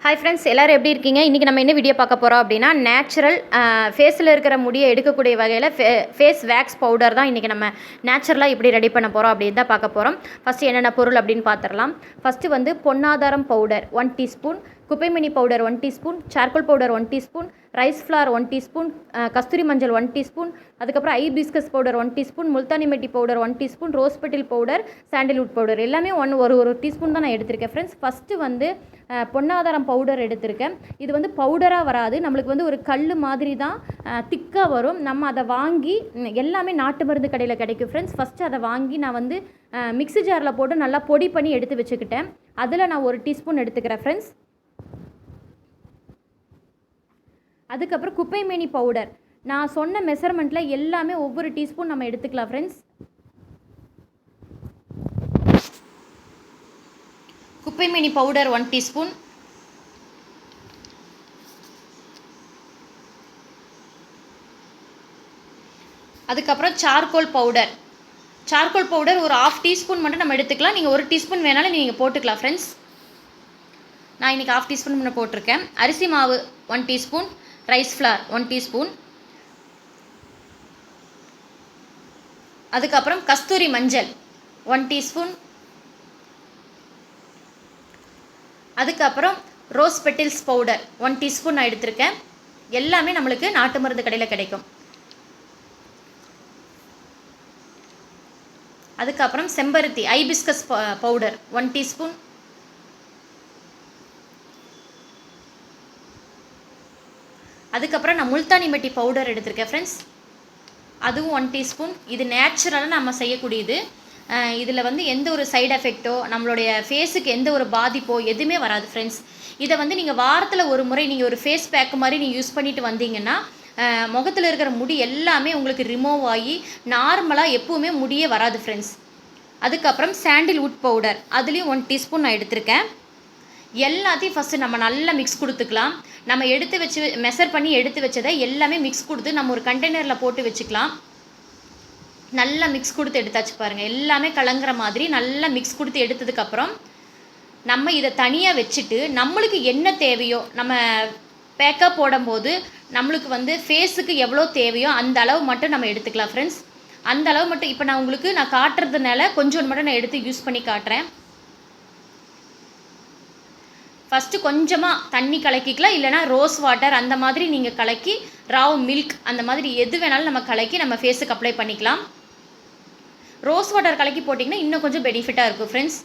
Hi friends, எல்லோரும் எப்படி இருக்கீங்க? இன்றைக்கி நம்ம என்ன வீடியோ பார்க்க போகிறோம் அப்படின்னா, நேச்சுரல் ஃபேஸில் இருக்கிற முடியை எடுக்கக்கூடிய வகையில் ஃபேஸ் வேக்ஸ் பவுடர் தான் இன்றைக்கி நம்ம நேச்சுரலாக இப்படி ரெடி பண்ண போகிறோம் அப்படின்னு தான் பார்க்க போகிறோம். ஃபஸ்ட்டு என்னென்ன பொருள் அப்படின்னு பார்த்துடலாம். ஃபஸ்ட்டு வந்து பொன்னாதாரம் பவுடர் 1 டீஸ்பூன், குப்பைமேனி powder 1 teaspoon, charcoal powder 1 teaspoon, rice flour 1 teaspoon, கஸ்தூரி மஞ்சள் 1 டீஸ்பூன், அதுக்கப்புறம் ஐபிஸ்கஸ் பவுடர் 1 டீஸ்பூன், முல்தானி மெட்டி பவுடர் 1 டீஸ்பூன், ரோஸ் பெட்டில் பவுடர், சாண்டில்வுட் பவுடர் எல்லாமே ஒரு டீஸ்பூன் தான் நான் எடுத்திருக்கேன் ஃப்ரெண்ட்ஸ். ஃபஸ்ட்டு வந்து பொன்னாதாரம் பவுடர் எடுத்திருக்கேன். இது வந்து பவுடராக வராது, நம்மளுக்கு வந்து ஒரு கல் மாதிரி தான் திக்காக வரும். நம்ம அதை வாங்கி எல்லாமே நாட்டு மருந்து கடையில் கிடைக்கும் ஃப்ரெண்ட்ஸ். ஃபஸ்ட்டு அதை வாங்கி நான் வந்து மிக்ஸி ஜாரில் போட்டு நல்லா பொடி பண்ணி எடுத்து வச்சுக்கிட்டேன். அதில் நான் 1 டீஸ்பூன் எடுத்துக்கிறேன் ஃப்ரெண்ட்ஸ். அதுக்கப்புறம் குப்பைமேனி பவுடர் நான் சொன்ன மெஷர்மெண்ட்டில் எல்லாமே ஒவ்வொரு டீஸ்பூன் நம்ம எடுத்துக்கலாம் ஃப்ரெண்ட்ஸ். குப்பைமேனி பவுடர் 1 டீஸ்பூன், அதுக்கப்புறம் சார்கோல் பவுடர் ஒரு 1/2 டீஸ்பூன் மட்டும் நம்ம எடுத்துக்கலாம். நீங்கள் 1 டீஸ்பூன் வேணாலும் நீங்கள் போட்டுக்கலாம் ஃப்ரெண்ட்ஸ். நான் இன்றைக்கி 1/2 டீஸ்பூன் மட்டும் போட்டிருக்கேன். அரிசி மாவு 1 டீஸ்பூன், ரைஸ் ஃப்ளார் 1 டீஸ்பூன், அதுக்கப்புறம் கஸ்தூரி மஞ்சள் 1 டீஸ்பூன், அதுக்கப்புறம் ரோஸ் பெட்டில்ஸ் பவுடர் 1 டீஸ்பூன் நான் எடுத்திருக்கேன். எல்லாமே நம்மளுக்கு நாட்டு மருந்து கடையில் கிடைக்கும். அதுக்கப்புறம் செம்பருத்தி ஐபிஸ்கஸ் பவுடர் 1 டீஸ்பூன், அதுக்கப்புறம் நான் முல்தானி மெட்டி பவுடர் எடுத்திருக்கேன் ஃப்ரெண்ட்ஸ். அதுவும் 1 டீஸ்பூன். இது நேச்சுரலாக நம்ம செய்யக்கூடியது. இதில் வந்து எந்த ஒரு சைடு எஃபெக்டோ நம்மளுடைய ஃபேஸுக்கு எந்த ஒரு பாதிப்போ எதுவுமே வராது ஃப்ரெண்ட்ஸ். இதை வந்து நீங்கள் வாரத்தில் ஒரு முறை நீங்கள் ஒரு ஃபேஸ் பேக் மாதிரி நீங்கள் யூஸ் பண்ணிவிட்டு வந்தீங்கன்னா முகத்தில் இருக்கிற முடி எல்லாமே உங்களுக்கு ரிமூவ் ஆகி நார்மலாக எப்போவுமே முடியே வராது ஃப்ரெண்ட்ஸ். அதுக்கப்புறம் சாண்டில்வுட் பவுடர் அதுலேயும் 1 டீஸ்பூன் நான் எடுத்திருக்கேன். எல்லாத்தையும் ஃபஸ்ட்டு நம்ம நல்லா மிக்ஸ் கொடுத்துக்கலாம். நம்ம மெஷர் பண்ணி எடுத்து வச்சதை எல்லாமே மிக்ஸ் கொடுத்து நம்ம ஒரு கண்டெய்னரில் போட்டு வச்சுக்கலாம். நல்லா மிக்ஸ் கொடுத்து எடுத்தாச்சு பாருங்கள். எல்லாமே கலங்குற மாதிரி நல்லா மிக்ஸ் கொடுத்து எடுத்ததுக்கப்புறம் நம்ம இதை தனியாக வச்சுட்டு நம்மளுக்கு என்ன தேவையோ நம்ம பேக்கப் போடும்போது நம்மளுக்கு வந்து ஃபேஸுக்கு எவ்வளோ தேவையோ அந்த அளவு மட்டும் நம்ம எடுத்துக்கலாம் ஃப்ரெண்ட்ஸ். அந்த அளவு மட்டும் இப்போ நான் காட்டுறதுனால கொஞ்சம் மட்டும் நான் எடுத்து யூஸ் பண்ணி காட்டுறேன். ஃபஸ்ட்டு கொஞ்சமாக தண்ணி கலக்கிக்கலாம், இல்லைனா ரோஸ் வாட்டர் அந்த மாதிரி நீங்கள் கலக்கி ராவ் மில்க் அந்த மாதிரி எது வேணாலும் நம்ம கலக்கி நம்ம ஃபேஸுக்கு அப்ளை பண்ணிக்கலாம். ரோஸ் வாட்டர் கலக்கி போட்டிங்கன்னா இன்னும் கொஞ்சம் பெனிஃபிட்டாக இருக்கும் ஃப்ரெண்ட்ஸ்.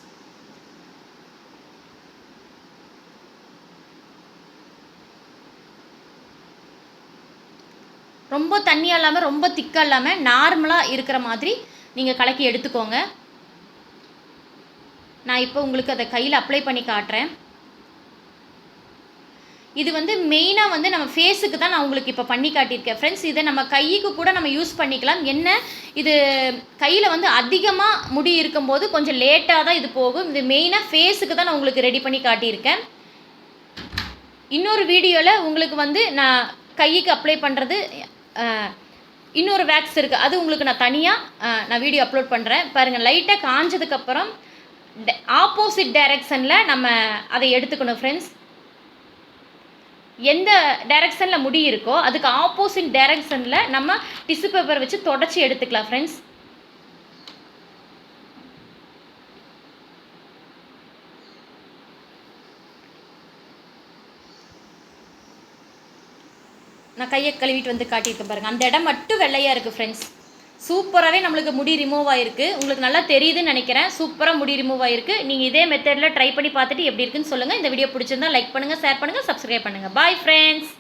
ரொம்ப தண்ணியாக இல்லாமல் ரொம்ப திக்காக இல்லாமல் நார்மலாக இருக்கிற மாதிரி நீங்கள் கலக்கி எடுத்துக்கோங்க. நான் இப்போ உங்களுக்கு அதை கையில் அப்ளை பண்ணி காட்டுறேன். இது வந்து மெயினாக வந்து நம்ம ஃபேஸுக்கு தான் நான் உங்களுக்கு இப்போ பண்ணி காட்டியிருக்கேன் ஃப்ரெண்ட்ஸ். இதை நம்ம கைக்கு கூட நம்ம யூஸ் பண்ணிக்கலாம். என்ன இது கையில் வந்து அதிகமாக முடி இருக்கும்போது கொஞ்சம் லேட்டாக தான் இது போகும். இது மெயினாக ஃபேஸுக்கு தான் நான் உங்களுக்கு ரெடி பண்ணி காட்டியிருக்கேன். இன்னொரு வீடியோவில் உங்களுக்கு வந்து நான் கைக்கு அப்ளை பண்ணுறது இன்னொரு வேக்ஸ் இருக்குது, அது உங்களுக்கு நான் தனியாக நான் வீடியோ அப்லோட் பண்ணுறேன் பாருங்கள். லைட்டாக காஞ்சதுக்கப்புறம் ஆப்போசிட் டைரெக்ஷனில் நம்ம அதை எடுத்துக்கணும் ஃப்ரெண்ட்ஸ். எந்த டைரெக்ஷனில் முடி இருக்கோ அதுக்கு ஆப்போசிட் டைரெக்ஷனில் நம்ம டிஷ்யூ பேப்பர் வச்சு தொடச்சி எடுத்துக்கலாம் ஃப்ரெண்ட்ஸ். நான் கையை கழுவிட்டு வந்து காட்டியிருக்கேன் பாருங்கள். அந்த இடம் மட்டும் வெள்ளையாக இருக்குது ஃப்ரெண்ட்ஸ். சூப்பராகவே நம்மளுக்கு முடி ரிமூவ் ஆகிருக்கு. உங்களுக்கு நல்லா தெரியுதுன்னு நினைக்கிறேன். சூப்பராக முடி ரிமூவ் ஆகிருக்கு. நீங்கள் இதே மெத்தடில் ட்ரை பண்ணி பார்த்துட்டு எப்படி இருக்குன்னு சொல்லுங்கள். இந்த வீடியோ பிடிச்சிருந்தா லைக் பண்ணுங்கள், ஷேர் பண்ணுங்கள், சப்ஸ்கிரைப் பண்ணுங்கள். Bye friends.